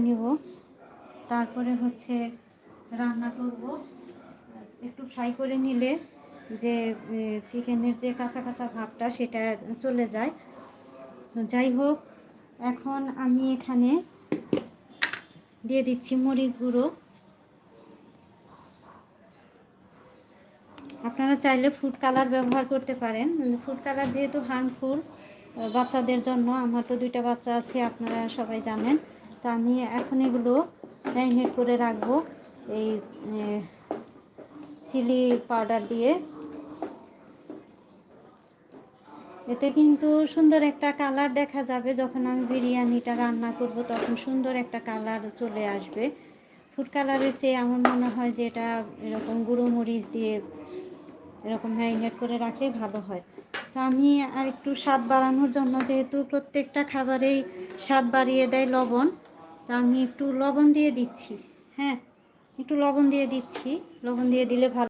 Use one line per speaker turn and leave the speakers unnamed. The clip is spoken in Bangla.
নিব, তারপরে হচ্ছে রান্না করব। একটু ফ্রাই করে নিলে যে চিকেনের যে কাঁচা কাঁচা ভাবটা সেটা চলে যায়। যাই হোক, এখন আমি এখানে দিয়ে দিচ্ছি মরিচ গুঁড়ো। আপনারা চাইলে ফুড কালার ব্যবহার করতে পারেন। ফুড কালার যেহেতু হার্মফুল বাচ্চাদের জন্য, আমার তো 2টা বাচ্চা আছে, আপনারা সবাই জানেন। তো আমি এখন এগুলো ম্যারিনেট করে রাখবো এই চিলি পাউডার দিয়ে। এতে কিন্তু সুন্দর একটা কালার দেখা যাবে। যখন আমি বিরিয়ানিটা রান্না করব তখন সুন্দর একটা কালার চলে আসবে। ফুড কালারের চেয়ে আমার মনে হয় যে এটা এরকম গুঁড়ো মরিচ দিয়ে এরকম ম্যারিনেট করে রাখলে ভালো হয়। তো আমি আর একটু স্বাদ বাড়ানোর জন্য, যেহেতু প্রত্যেকটা খাবারেই স্বাদ বাড়িয়ে দেয় লবণ, তো আমি একটু লবণ দিয়ে দিচ্ছি। হ্যাঁ, একটু লবণ দিয়ে দিচ্ছি। লবণ দিয়ে দিলে ভালো।